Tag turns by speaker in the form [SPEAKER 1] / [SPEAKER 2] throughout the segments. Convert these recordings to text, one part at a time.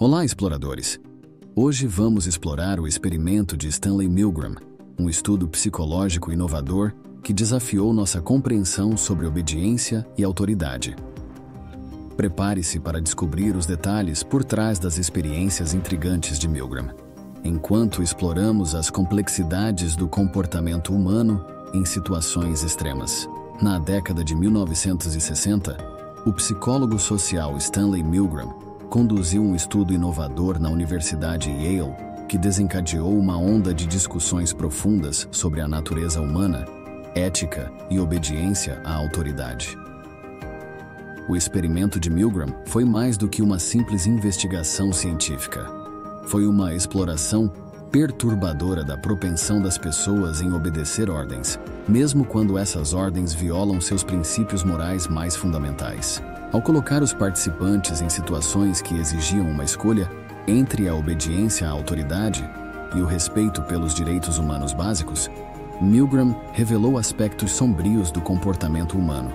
[SPEAKER 1] Olá, exploradores! Hoje vamos explorar o experimento de Stanley Milgram, um estudo psicológico inovador que desafiou nossa compreensão sobre obediência e autoridade. Prepare-se para descobrir os detalhes por trás das experiências intrigantes de Milgram, enquanto exploramos as complexidades do comportamento humano em situações extremas. Na década de 1960, o psicólogo social Stanley Milgram conduziu um estudo inovador na Universidade Yale que desencadeou uma onda de discussões profundas sobre a natureza humana, ética e obediência à autoridade. O experimento de Milgram foi mais do que uma simples investigação científica. Foi uma exploração perturbadora da propensão das pessoas em obedecer ordens, mesmo quando essas ordens violam seus princípios morais mais fundamentais. Ao colocar os participantes em situações que exigiam uma escolha entre a obediência à autoridade e o respeito pelos direitos humanos básicos, Milgram revelou aspectos sombrios do comportamento humano.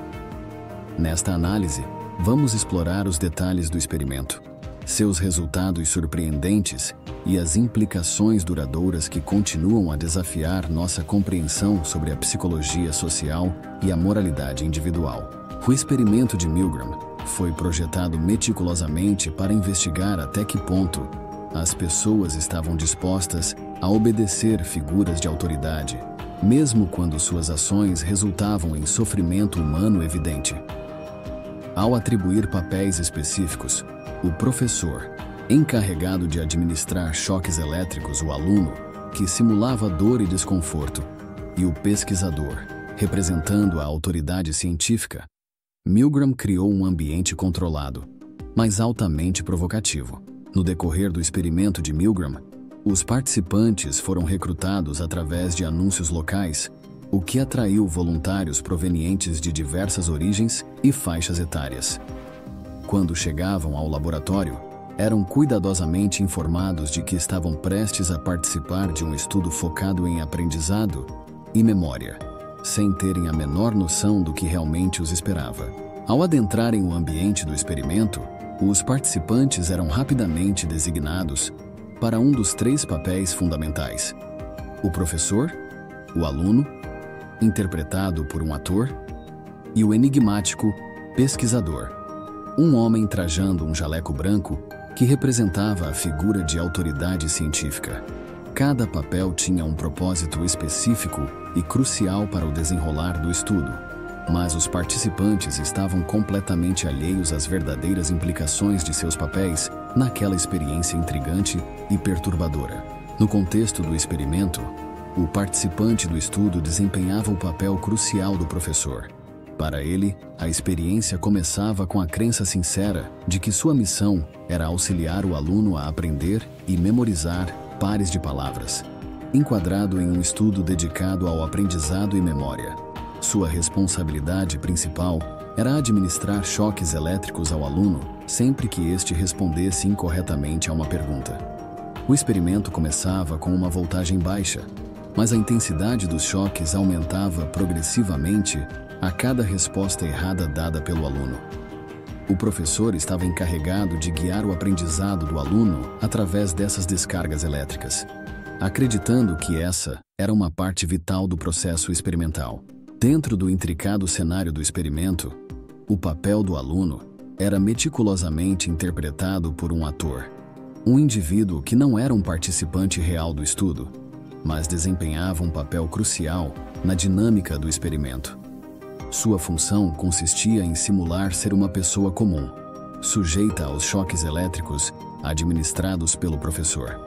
[SPEAKER 1] Nesta análise, vamos explorar os detalhes do experimento, seus resultados surpreendentes e as implicações duradouras que continuam a desafiar nossa compreensão sobre a psicologia social e a moralidade individual. O experimento de Milgram foi projetado meticulosamente para investigar até que ponto as pessoas estavam dispostas a obedecer figuras de autoridade, mesmo quando suas ações resultavam em sofrimento humano evidente. Ao atribuir papéis específicos, o professor, encarregado de administrar choques elétricos ao aluno, que simulava dor e desconforto, e o pesquisador, representando a autoridade científica, Milgram criou um ambiente controlado, mas altamente provocativo. No decorrer do experimento de Milgram, os participantes foram recrutados através de anúncios locais, o que atraiu voluntários provenientes de diversas origens e faixas etárias. Quando chegavam ao laboratório, eram cuidadosamente informados de que estavam prestes a participar de um estudo focado em aprendizado e memória, sem terem a menor noção do que realmente os esperava. Ao adentrarem o ambiente do experimento, os participantes eram rapidamente designados para um dos 3 papéis fundamentais: o professor, o aluno, interpretado por um ator, e o enigmático pesquisador, um homem trajando um jaleco branco que representava a figura de autoridade científica. Cada papel tinha um propósito específico e crucial para o desenrolar do estudo, mas os participantes estavam completamente alheios às verdadeiras implicações de seus papéis naquela experiência intrigante e perturbadora. No contexto do experimento, o participante do estudo desempenhava o papel crucial do professor. Para ele, a experiência começava com a crença sincera de que sua missão era auxiliar o aluno a aprender e memorizar pares de palavras, enquadrado em um estudo dedicado ao aprendizado e memória. Sua responsabilidade principal era administrar choques elétricos ao aluno sempre que este respondesse incorretamente a uma pergunta. O experimento começava com uma voltagem baixa, mas a intensidade dos choques aumentava progressivamente a cada resposta errada dada pelo aluno. O professor estava encarregado de guiar o aprendizado do aluno através dessas descargas elétricas, acreditando que essa era uma parte vital do processo experimental. Dentro do intricado cenário do experimento, o papel do aluno era meticulosamente interpretado por um ator, um indivíduo que não era um participante real do estudo, mas desempenhava um papel crucial na dinâmica do experimento. Sua função consistia em simular ser uma pessoa comum, sujeita aos choques elétricos administrados pelo professor.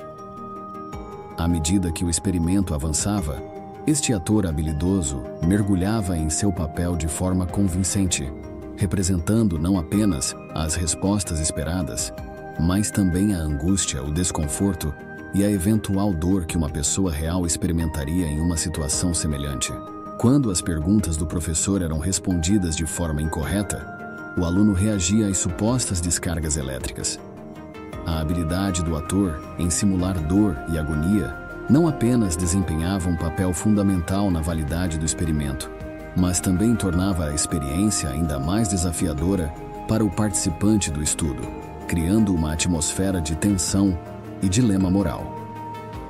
[SPEAKER 1] À medida que o experimento avançava, este ator habilidoso mergulhava em seu papel de forma convincente, representando não apenas as respostas esperadas, mas também a angústia, o desconforto e a eventual dor que uma pessoa real experimentaria em uma situação semelhante. Quando as perguntas do professor eram respondidas de forma incorreta, o aluno reagia às supostas descargas elétricas. A habilidade do ator em simular dor e agonia não apenas desempenhava um papel fundamental na validade do experimento, mas também tornava a experiência ainda mais desafiadora para o participante do estudo. criando uma atmosfera de tensão e dilema moral.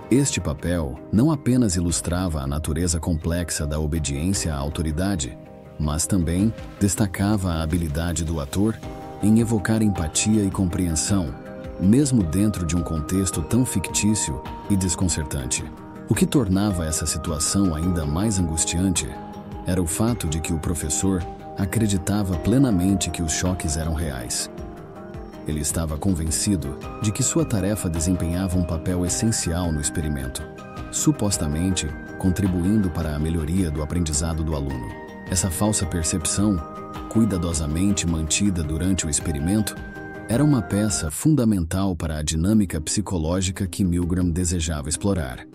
[SPEAKER 1] Este papel não apenas ilustrava a natureza complexa da obediência à autoridade, mas também destacava a habilidade do ator em evocar empatia e compreensão, mesmo dentro de um contexto tão fictício e desconcertante. O que tornava essa situação ainda mais angustiante era o fato de que o professor acreditava plenamente que os choques eram reais. Ele estava convencido de que sua tarefa desempenhava um papel essencial no experimento, supostamente contribuindo para a melhoria do aprendizado do aluno. Essa falsa percepção, cuidadosamente mantida durante o experimento, era uma peça fundamental para a dinâmica psicológica que Milgram desejava explorar.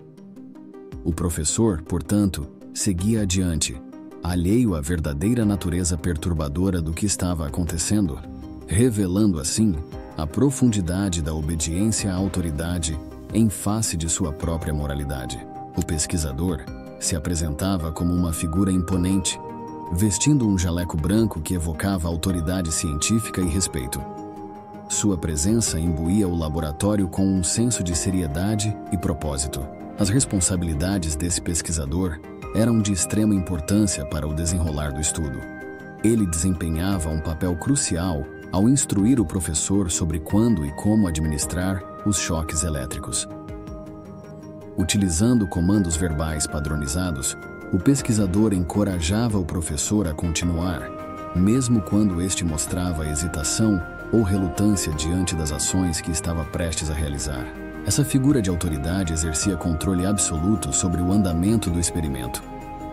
[SPEAKER 1] O professor, portanto, seguia adiante, alheio à verdadeira natureza perturbadora do que estava acontecendo, revelando assim a profundidade da obediência à autoridade em face de sua própria moralidade. O pesquisador se apresentava como uma figura imponente, vestindo um jaleco branco que evocava autoridade científica e respeito. Sua presença imbuía o laboratório com um senso de seriedade e propósito. As responsabilidades desse pesquisador eram de extrema importância para o desenrolar do estudo. Ele desempenhava um papel crucial ao instruir o professor sobre quando e como administrar os choques elétricos. Utilizando comandos verbais padronizados, o pesquisador encorajava o professor a continuar, mesmo quando este mostrava hesitação ou relutância diante das ações que estava prestes a realizar. Essa figura de autoridade exercia controle absoluto sobre o andamento do experimento.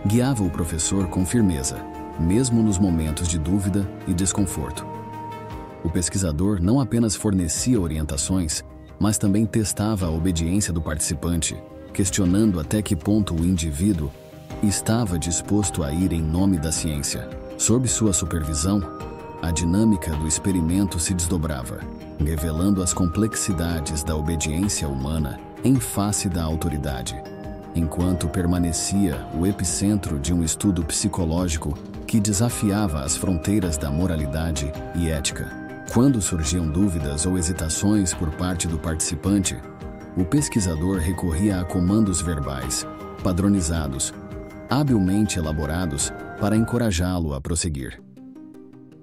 [SPEAKER 1] Guiava o professor com firmeza, mesmo nos momentos de dúvida e desconforto. O pesquisador não apenas fornecia orientações, mas também testava a obediência do participante, questionando até que ponto o indivíduo estava disposto a ir em nome da ciência. Sob sua supervisão, a dinâmica do experimento se desdobrava, revelando as complexidades da obediência humana em face da autoridade, enquanto permanecia o epicentro de um estudo psicológico que desafiava as fronteiras da moralidade e ética. Quando surgiam dúvidas ou hesitações por parte do participante, o pesquisador recorria a comandos verbais, padronizados, habilmente elaborados para encorajá-lo a prosseguir.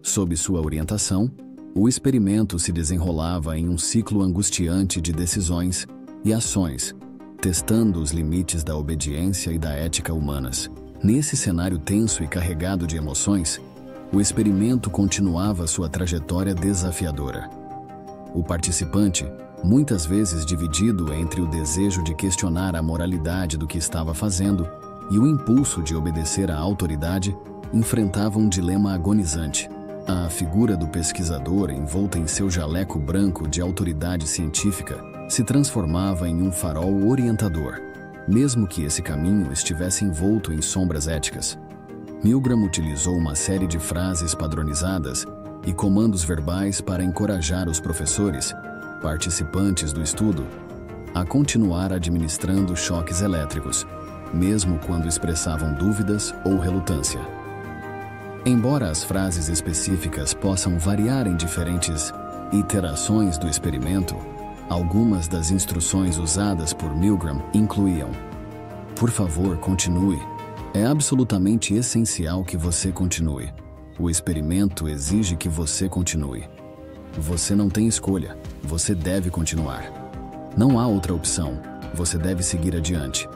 [SPEAKER 1] Sob sua orientação, o experimento se desenrolava em um ciclo angustiante de decisões e ações, testando os limites da obediência e da ética humanas. Nesse cenário tenso e carregado de emoções, o experimento continuava sua trajetória desafiadora. O participante, muitas vezes dividido entre o desejo de questionar a moralidade do que estava fazendo e o impulso de obedecer à autoridade, enfrentava um dilema agonizante. A figura do pesquisador, envolta em seu jaleco branco de autoridade científica, se transformava em um farol orientador, mesmo que esse caminho estivesse envolto em sombras éticas. Milgram utilizou uma série de frases padronizadas e comandos verbais para encorajar os professores, participantes do estudo, a continuar administrando choques elétricos, mesmo quando expressavam dúvidas ou relutância. Embora as frases específicas possam variar em diferentes iterações do experimento, algumas das instruções usadas por Milgram incluíam: "Por favor, continue. É absolutamente essencial que você continue. O experimento exige que você continue. Você não tem escolha. Você deve continuar. Não há outra opção. Você deve seguir adiante.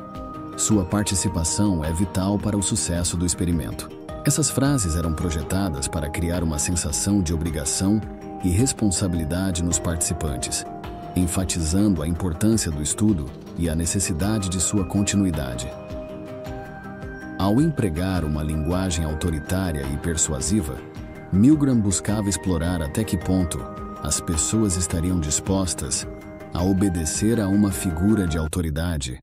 [SPEAKER 1] Sua participação é vital para o sucesso do experimento." Essas frases eram projetadas para criar uma sensação de obrigação e responsabilidade nos participantes, enfatizando a importância do estudo e a necessidade de sua continuidade. Ao empregar uma linguagem autoritária e persuasiva, Milgram buscava explorar até que ponto as pessoas estariam dispostas a obedecer a uma figura de autoridade,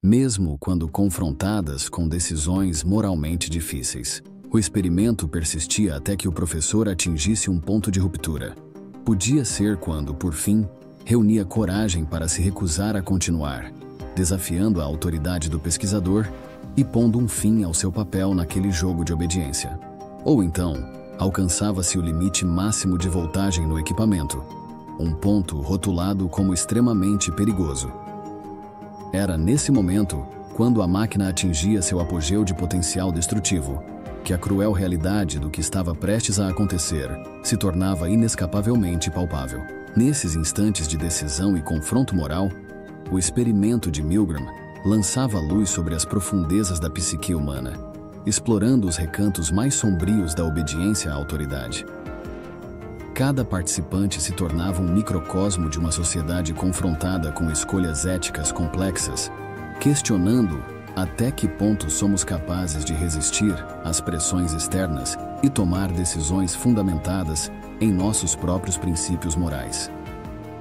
[SPEAKER 1] mesmo quando confrontadas com decisões moralmente difíceis. O experimento persistia até que o professor atingisse um ponto de ruptura. Podia ser quando, por fim, reunia coragem para se recusar a continuar, desafiando a autoridade do pesquisador e pondo um fim ao seu papel naquele jogo de obediência. Ou então, alcançava-se o limite máximo de voltagem no equipamento, um ponto rotulado como extremamente perigoso. Era nesse momento, quando a máquina atingia seu apogeu de potencial destrutivo, que a cruel realidade do que estava prestes a acontecer se tornava inescapavelmente palpável. Nesses instantes de decisão e confronto moral, o experimento de Milgram lançava luz sobre as profundezas da psique humana, explorando os recantos mais sombrios da obediência à autoridade. Cada participante se tornava um microcosmo de uma sociedade confrontada com escolhas éticas complexas, questionando até que ponto somos capazes de resistir às pressões externas e tomar decisões fundamentadas em nossos próprios princípios morais.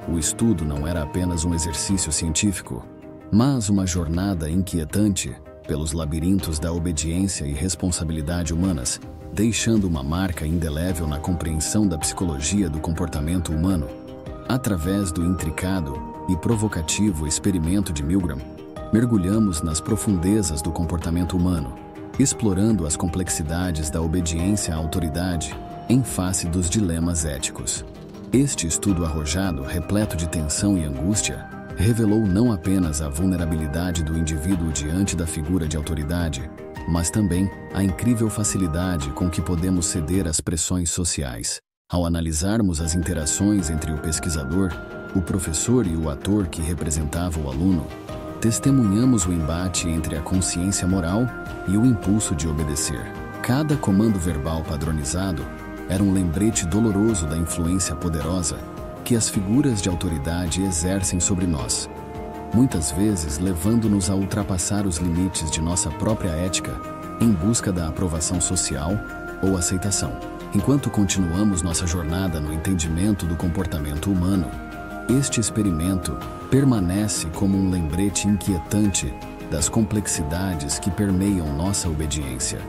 [SPEAKER 1] O estudo não era apenas um exercício científico, mas uma jornada inquietante pelos labirintos da obediência e responsabilidade humanas, deixando uma marca indelével na compreensão da psicologia do comportamento humano. Através do intricado e provocativo experimento de Milgram, mergulhamos nas profundezas do comportamento humano, explorando as complexidades da obediência à autoridade em face dos dilemas éticos. Este estudo arrojado, repleto de tensão e angústia, revelou não apenas a vulnerabilidade do indivíduo diante da figura de autoridade, mas também a incrível facilidade com que podemos ceder às pressões sociais. Ao analisarmos as interações entre o pesquisador, o professor e o ator que representava o aluno, testemunhamos o embate entre a consciência moral e o impulso de obedecer. Cada comando verbal padronizado era um lembrete doloroso da influência poderosa que as figuras de autoridade exercem sobre nós, muitas vezes levando-nos a ultrapassar os limites de nossa própria ética em busca da aprovação social ou aceitação. Enquanto continuamos nossa jornada no entendimento do comportamento humano, este experimento permanece como um lembrete inquietante das complexidades que permeiam nossa obediência,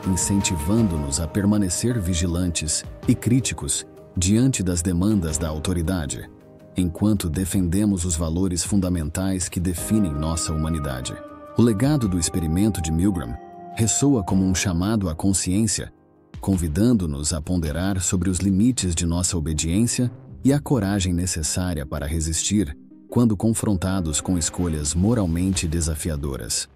[SPEAKER 1] incentivando-nos a permanecer vigilantes e críticos diante das demandas da autoridade, enquanto defendemos os valores fundamentais que definem nossa humanidade. O legado do experimento de Milgram ressoa como um chamado à consciência, convidando-nos a ponderar sobre os limites de nossa obediência e a coragem necessária para resistir quando confrontados com escolhas moralmente desafiadoras.